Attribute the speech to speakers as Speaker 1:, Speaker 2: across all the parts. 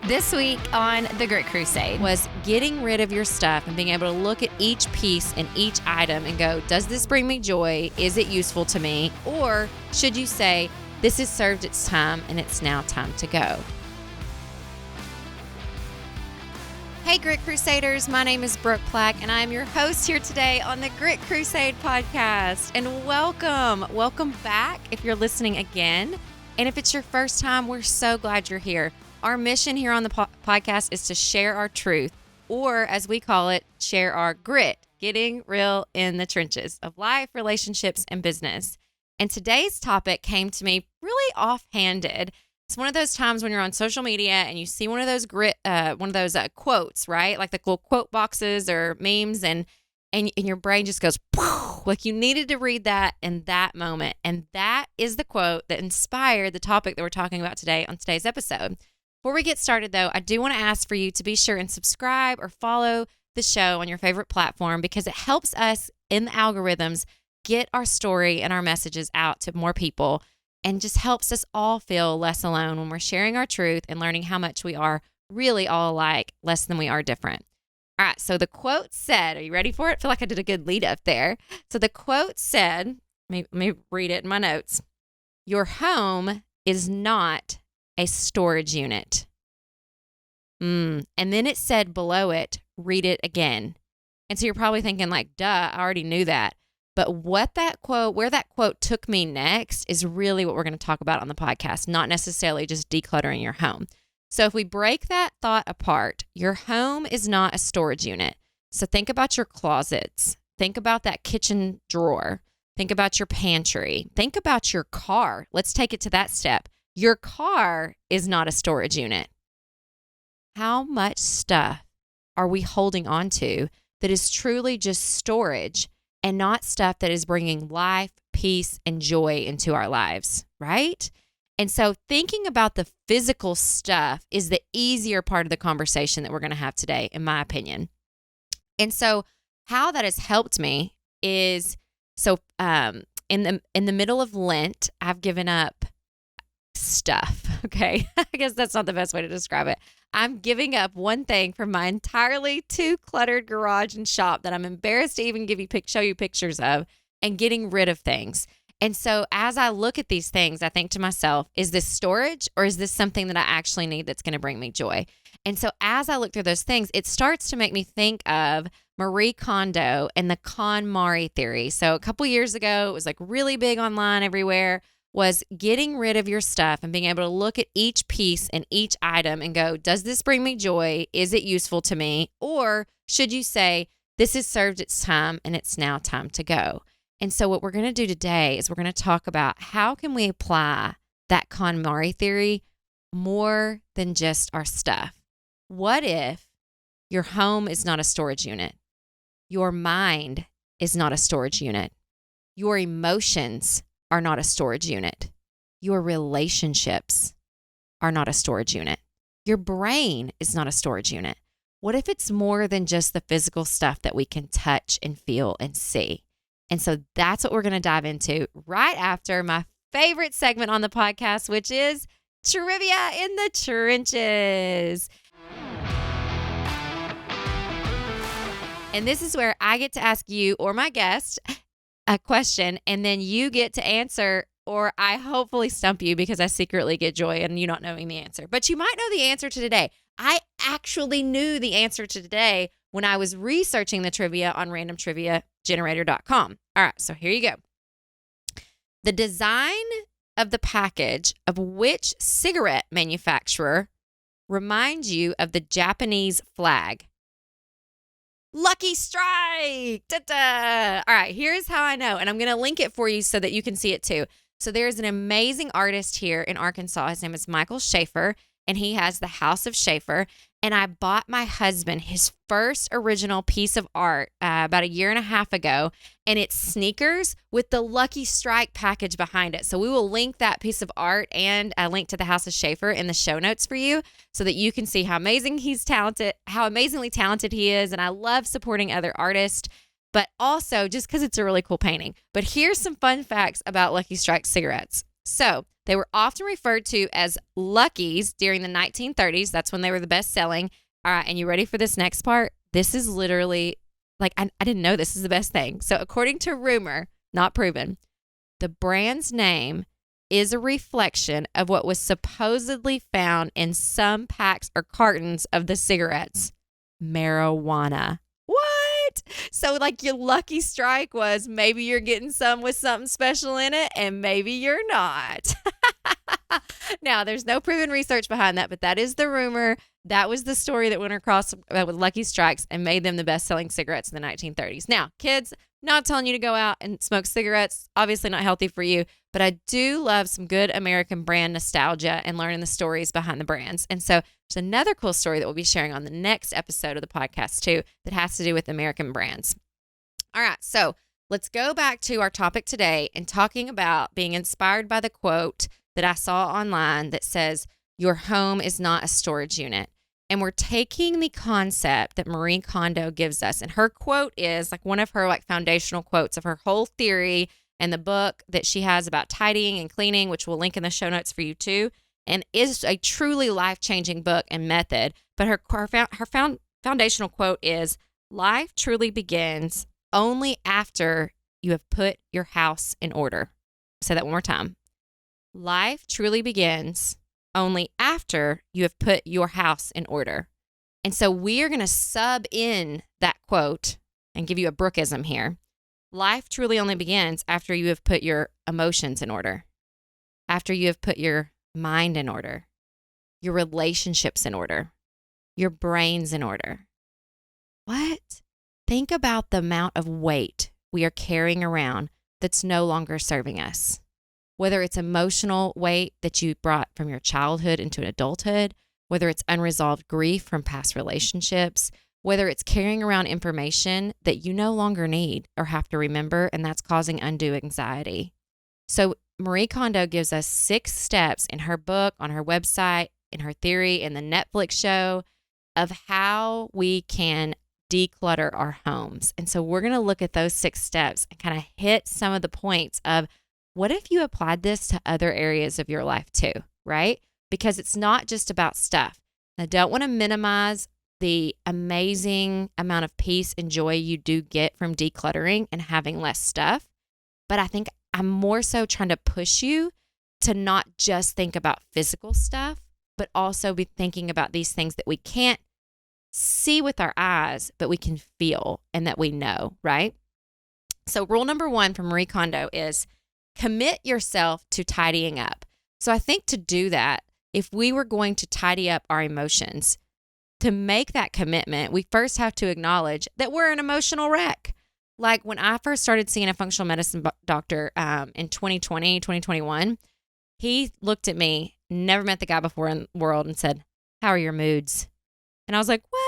Speaker 1: This week on The Grit Crusade was getting rid of your stuff and being able to look at each piece and each item and go, does this bring me joy? Is it useful to me? Or should you say, this has served its time and it's now time to go? Hey, Grit Crusaders. My name is Brooke and I am your host here today on the Grit Crusade podcast. And welcome back if you're listening again. And if it's your first time, we're so glad you're here. Our mission here on the podcast is to share our truth, or as we call it, share our grit, getting real in the trenches of life, relationships, and business. And today's topic came to me really offhanded. It's one of those times when you're on social media and you see one of those quotes, right? Like the cool quote boxes or memes, and your brain just goes, like you needed to read that in that moment. And that is the quote that inspired the topic that we're talking about today on today's episode. Before we get started, though, I do want to ask for you to be sure and subscribe or follow the show on your favorite platform because it helps us in the algorithms get our story and our messages out to more people and just helps us all feel less alone when we're sharing our truth and learning how much we are really all alike, less than we are different. All right, so the quote said, are you ready for it? I feel like I did a good lead up there. So the quote said, let me read it in my notes. Your home is not a storage unit. And then it said below it, read it again. And so you're probably thinking like, duh, I already knew that. But where that quote took me next is really what we're going to talk about on the podcast, not necessarily just decluttering your home. So if we break that thought apart, your home is not a storage unit. So think about your closets. Think about that kitchen drawer. Think about your pantry. Think about your car. Let's take it to that step. Your car is not a storage unit. How much stuff are we holding on to that is truly just storage and not stuff that is bringing life, peace, and joy into our lives, right? And so thinking about the physical stuff is the easier part of the conversation that we're going to have today, in my opinion. And so how that has helped me is, in the middle of Lent, I've given up stuff. Okay. I guess that's not the best way to describe it. I'm giving up one thing from my entirely too cluttered garage and shop that I'm embarrassed to even show you pictures of, and getting rid of things. And so as I look at these things, I think to myself, is this storage or is this something that I actually need that's going to bring me joy? And so as I look through those things, it starts to make me think of Marie Kondo and the KonMari theory. So a couple years ago, it was like really big online everywhere, was getting rid of your stuff and being able to look at each piece and each item and go, does this bring me joy? Is it useful to me? Or should you say, this has served its time and it's now time to go? And so what we're going to do today is we're going to talk about how can we apply that KonMari theory more than just our stuff. What if your home is not a storage unit? Your mind is not a storage unit. Your emotions are not a storage unit. Your relationships are not a storage unit. Your brain is not a storage unit. What if it's more than just the physical stuff that we can touch and feel and see? And so that's what we're going to dive into right after my favorite segment on the podcast, which is Trivia in the Trenches. And this is where I get to ask you or my guest a question, and then you get to answer, or I hopefully stump you because I secretly get joy in you not knowing the answer. But you might know the answer to today. I actually knew the answer to today when I was researching the trivia on randomtriviagenerator.com. All right, so here you go. The design of the package of which cigarette manufacturer reminds you of the Japanese flag? Lucky Strike! Ta-da! All right, here's how I know, and I'm going to link it for you so that you can see it too. So there's an amazing artist here in Arkansas. His name is Michael Schaeffer, and he has the House of Schaeffer. And I bought my husband his first original piece of art about a year and a half ago, and it's sneakers with the Lucky Strike package behind it. So we will link that piece of art and a link to the House of Schaeffer in the show notes for you so that you can see how amazingly talented he is. And I love supporting other artists, but also just because it's a really cool painting. But here's some fun facts about Lucky Strike cigarettes. So they were often referred to as Luckies during the 1930s. That's when they were the best selling. All right, and you ready for this next part? This is literally, like, I didn't know this is the best thing. So according to rumor, not proven, the brand's name is a reflection of what was supposedly found in some packs or cartons of the cigarettes: marijuana. What? So, like, your lucky strike was maybe you're getting some with something special in it, and maybe you're not. Now, there's no proven research behind that, but that is the rumor. That was the story that went across with Lucky Strikes and made them the best-selling cigarettes in the 1930s. Now, kids, not telling you to go out and smoke cigarettes. Obviously not healthy for you, but I do love some good American brand nostalgia and learning the stories behind the brands. And so there's another cool story that we'll be sharing on the next episode of the podcast too that has to do with American brands. All right, so let's go back to our topic today and talking about being inspired by the quote that I saw online that says, "Your home is not a storage unit." And we're taking the concept that Marie Kondo gives us. And her quote is like one of her like foundational quotes of her whole theory and the book that she has about tidying and cleaning, which we'll link in the show notes for you too, and is a truly life-changing book and method. But her foundational quote is, "Life truly begins only after you have put your house in order." I'll say that one more time. Life truly begins only after you have put your house in order. And so we are going to sub in that quote and give you a Brookeism here. Life truly only begins after you have put your emotions in order, after you have put your mind in order, your relationships in order, your brains in order. What? Think about the amount of weight we are carrying around that's no longer serving us. Whether it's emotional weight that you brought from your childhood into adulthood, whether it's unresolved grief from past relationships, whether it's carrying around information that you no longer need or have to remember, and that's causing undue anxiety. So Marie Kondo gives us 6 steps in her book, on her website, in her theory, in the Netflix show of how we can declutter our homes. And so we're going to look at those 6 steps and kind of hit some of the points of what if you applied this to other areas of your life too, right? Because it's not just about stuff. I don't want to minimize the amazing amount of peace and joy you do get from decluttering and having less stuff. But I think I'm more so trying to push you to not just think about physical stuff, but also be thinking about these things that we can't see with our eyes, but we can feel and that we know, right? So rule number 1 from Marie Kondo is commit yourself to tidying up. So I think to do that, if we were going to tidy up our emotions, to make that commitment, we first have to acknowledge that we're an emotional wreck. Like when I first started seeing a functional medicine doctor in 2020, 2021, he looked at me, never met the guy before in the world, and said, "How are your moods?" And I was like, well,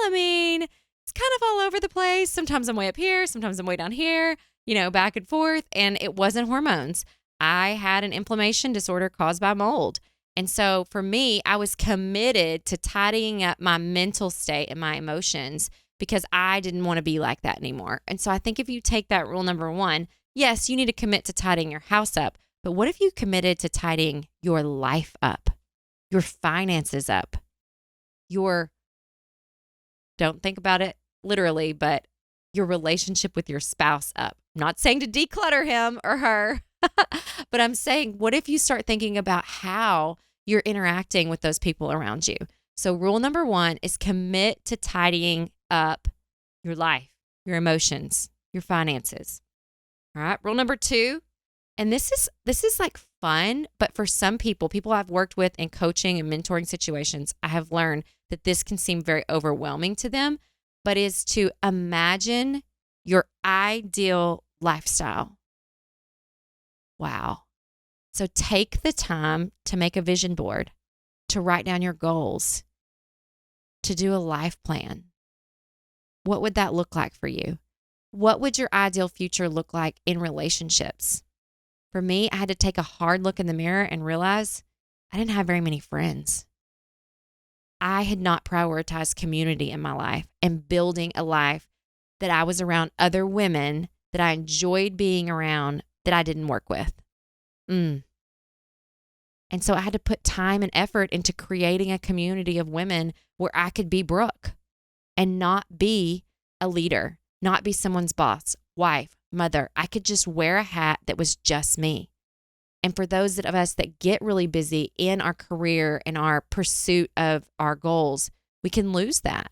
Speaker 1: I mean, it's kind of all over the place. Sometimes I'm way up here, sometimes I'm way down here, back and forth. And it wasn't hormones. I had an inflammation disorder caused by mold. And so for me, I was committed to tidying up my mental state and my emotions because I didn't want to be like that anymore. And so I think if you take that rule number 1, yes, you need to commit to tidying your house up. But what if you committed to tidying your life up, your finances up, don't think about it literally, but your relationship with your spouse up? I'm not saying to declutter him or her, but I'm saying, what if you start thinking about how you're interacting with those people around you? So rule number 1 is commit to tidying up your life, your emotions, your finances. All right. Rule number 2, and this is like fun, but for some people I've worked with in coaching and mentoring situations, I have learned that this can seem very overwhelming to them, but is to imagine your ideal lifestyle. Wow. So take the time to make a vision board, to write down your goals, to do a life plan. What would that look like for you? What would your ideal future look like in relationships? For me, I had to take a hard look in the mirror and realize I didn't have very many friends. I had not prioritized community in my life and building a life that I was around other women that I enjoyed being around that I didn't work with. And so I had to put time and effort into creating a community of women where I could be Brooke and not be a leader, not be someone's boss, wife, mother. I could just wear a hat that was just me. And for those of us that get really busy in our career and our pursuit of our goals, we can lose that.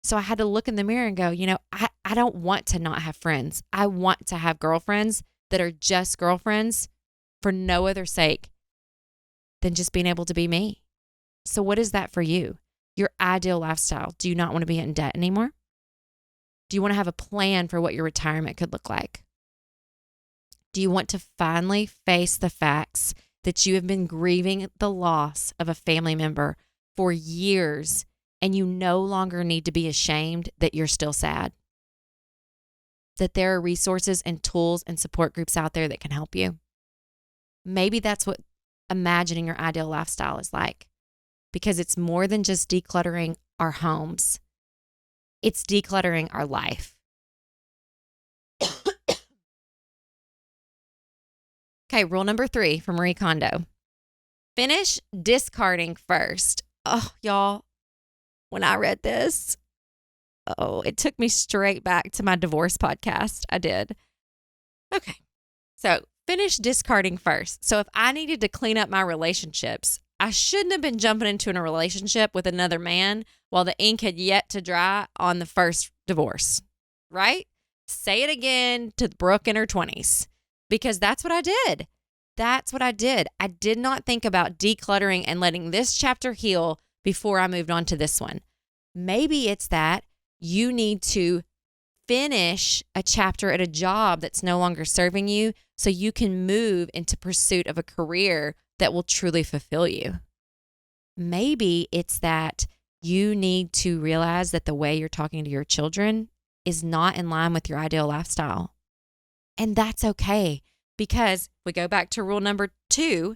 Speaker 1: So I had to look in the mirror and go, I don't want to not have friends. I want to have girlfriends that are just girlfriends for no other sake than just being able to be me. So what is that for you? Your ideal lifestyle. Do you not want to be in debt anymore? Do you want to have a plan for what your retirement could look like? Do you want to finally face the facts that you have been grieving the loss of a family member for years and you no longer need to be ashamed that you're still sad? That there are resources and tools and support groups out there that can help you? Maybe that's what imagining your ideal lifestyle is like, because it's more than just decluttering our homes. It's decluttering our life. Okay, rule number 3 from Marie Kondo. Finish discarding first. Oh, y'all, when I read this, it took me straight back to my divorce podcast. I did. Okay, so finish discarding first. So if I needed to clean up my relationships, I shouldn't have been jumping into a relationship with another man while the ink had yet to dry on the first divorce, right? Say it again to Brooke in her 20s, because that's what I did. That's what I did. I did not think about decluttering and letting this chapter heal before I moved on to this one. Maybe it's that you need to finish a chapter at a job that's no longer serving you so you can move into pursuit of a career that will truly fulfill you. Maybe it's that you need to realize that the way you're talking to your children is not in line with your ideal lifestyle. And that's okay, because we go back to rule number 2,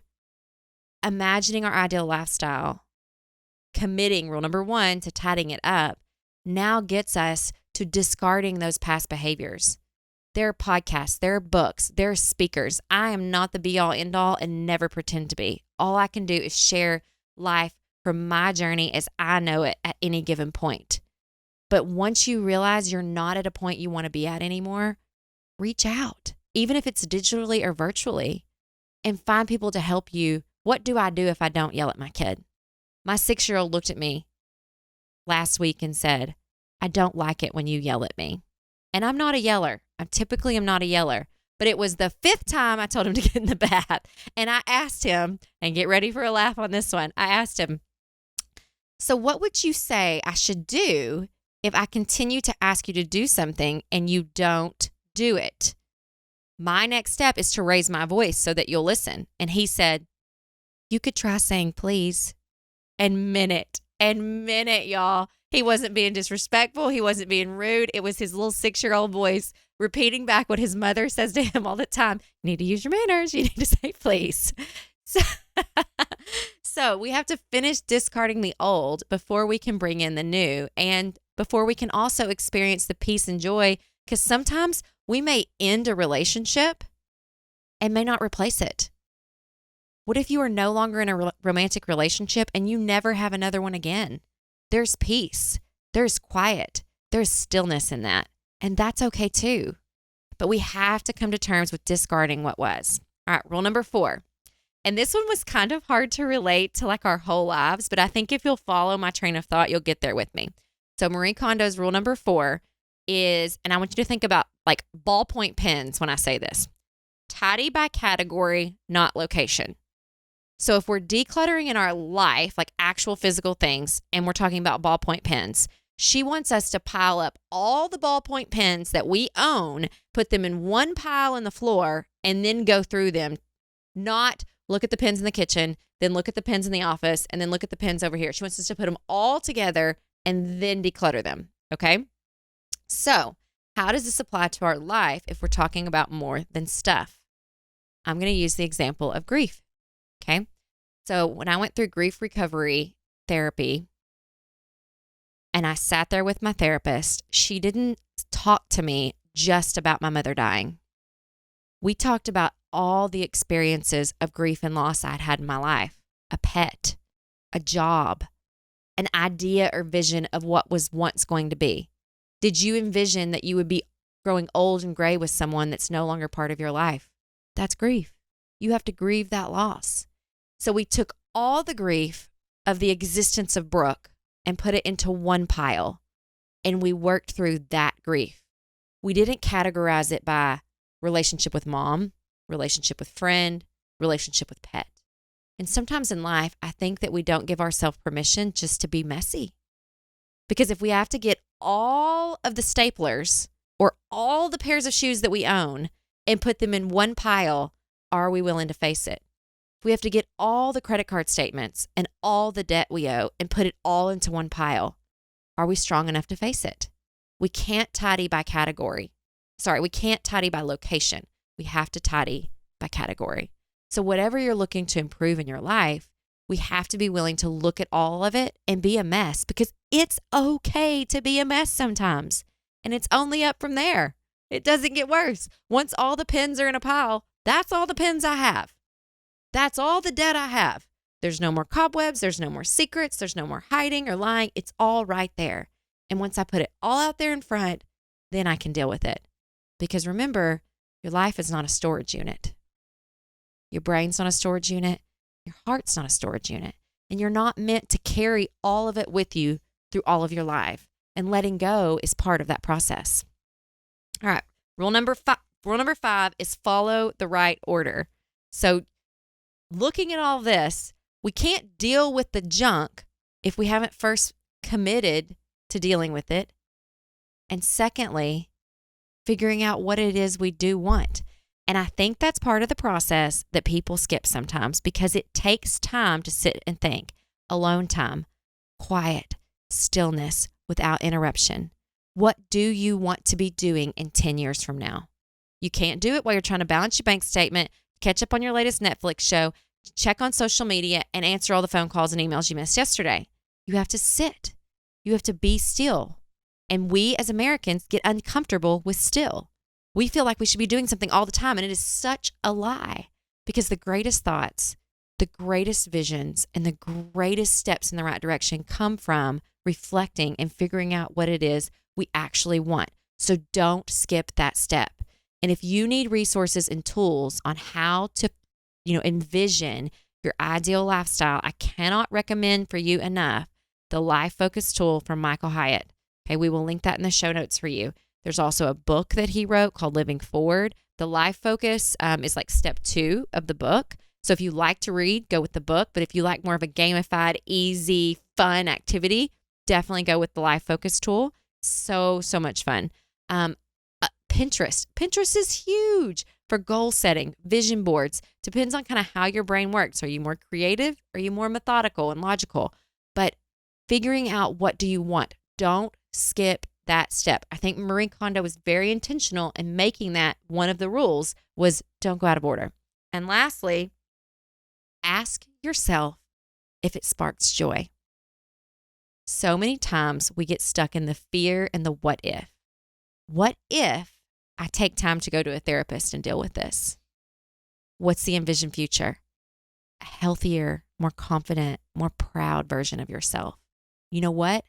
Speaker 1: imagining our ideal lifestyle, committing rule number 1 to tidying it up, now gets us to discarding those past behaviors. There are podcasts, there are books, there are speakers. I am not the be all end all and never pretend to be. All I can do is share life from my journey as I know it at any given point. But once you realize you're not at a point you want to be at anymore, reach out, even if it's digitally or virtually, and find people to help you. What do I do if I don't yell at my kid? My 6-year-old looked at me last week and said, I don't like it when you yell at me. And I'm not a yeller. I typically am not a yeller. But it was the 5th time I told him to get in the bath. And I asked him, and get ready for a laugh on this one. I asked him, so what would you say I should do if I continue to ask you to do something and you don't do it? My next step is to raise my voice so that you'll listen. And he said, you could try saying please. And meant it, y'all. He wasn't being disrespectful. He wasn't being rude. It was his little 6-year-old voice repeating back what his mother says to him all the time. You need to use your manners. You need to say please. So we have to finish discarding the old before we can bring in the new, and before we can also experience the peace and joy, because sometimes we may end a relationship and may not replace it. What if you are no longer in a romantic relationship and you never have another one again? There's peace, there's quiet, there's stillness in that. And that's okay too. But we have to come to terms with discarding what was. All right, rule number 4. And this one was kind of hard to relate to like our whole lives, but I think if you'll follow my train of thought, you'll get there with me. So Marie Kondo's rule number 4 is, and I want you to think about like ballpoint pens when I say this, tidy by category, not location. So if we're decluttering in our life, like actual physical things, and we're talking about ballpoint pens, she wants us to pile up all the ballpoint pens that we own, put them in one pile on the floor, and then go through them. Not look at the pens in the kitchen, then look at the pens in the office, and then look at the pens over here. She wants us to put them all together and then declutter them, okay? So how does this apply to our life if we're talking about more than stuff? I'm going to use the example of grief, okay? So when I went through grief recovery therapy and I sat there with my therapist, she didn't talk to me just about my mother dying. We talked about all the experiences of grief and loss I'd had in my life. a pet, a job, an idea or vision of what was once going to be? Did you envision that you would be growing old and gray with someone that's no longer part of your life? That's grief. You have to grieve that loss. So we took all the grief of the existence of Brooke and put it into one pile, and we worked through that grief. We didn't categorize it by relationship with mom, relationship with friend, relationship with pet. And sometimes in life, I think that we don't give ourselves permission just to be messy. Because if we have to get all of the staplers or all the pairs of shoes that we own and put them in one pile, are we willing to face it? If we have to get all the credit card statements and all the debt we owe and put it all into one pile, are we strong enough to face it? We can't tidy by category. We can't tidy by location. We have to tidy by category. So whatever you're looking to improve in your life, we have to be willing to look at all of it and be a mess, because it's okay to be a mess sometimes. And it's only up from there. It doesn't get worse. Once all the pins are in a pile, that's all the pins I have. That's all the debt I have. There's no more cobwebs. There's no more secrets. There's no more hiding or lying. It's all right there. And once I put it all out there in front, then I can deal with it. Because remember, your life is not a storage unit. Your brain's not a storage unit. Your heart's not a storage unit. And you're not meant to carry all of it with you through all of your life. And letting go is part of that process. All right. Rule number five is follow the right order. So looking at all this, we can't deal with the junk if we haven't first committed to dealing with it. And secondly, figuring out what it is we do want. And I think that's part of the process that people skip sometimes, because it takes time to sit and think. Alone time, quiet, stillness without interruption. What do you want to be doing in 10 years from now? You can't do it while you're trying to balance your bank statement, catch up on your latest Netflix show, check on social media, and answer all the phone calls and emails you missed yesterday. You have to sit. You have to be still. And we as Americans get uncomfortable with still. We feel like we should be doing something all the time, and it is such a lie, because the greatest thoughts, the greatest visions, and the greatest steps in the right direction come from reflecting and figuring out what it is we actually want. So don't skip that step. And if you need resources and tools on how to, envision your ideal lifestyle, I cannot recommend for you enough the Life Focus tool from Michael Hyatt. Okay, we will link that in the show notes for you. There's also a book that he wrote called Living Forward. The Life Focus is like step 2 of the book. So if you like to read, go with the book. But if you like more of a gamified, easy, fun activity, definitely go with the Life Focus tool. So much fun. Pinterest. Pinterest is huge for goal setting, vision boards. Depends on kind of how your brain works. Are you more creative? Or are you more methodical and logical? But figuring out what do you want. Don't skip that step. I think Marie Kondo was very intentional in making that one of the rules was don't go out of order. And lastly, ask yourself if it sparks joy. So many times we get stuck in the fear and the what if. What if I take time to go to a therapist and deal with this? What's the envisioned future? A healthier, more confident, more proud version of yourself. You know what?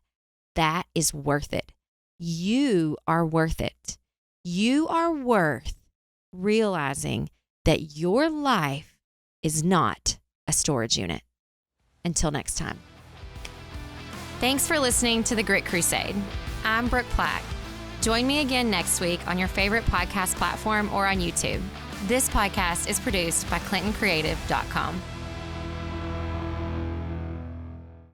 Speaker 1: That is worth it. You are worth it. You are worth realizing that your life is not a storage unit. Until next time. Thanks for listening to the Grit Crusade. I'm Brooke Plack. Join me again next week on your favorite podcast platform or on YouTube. This podcast is produced by ClintonCreative.com.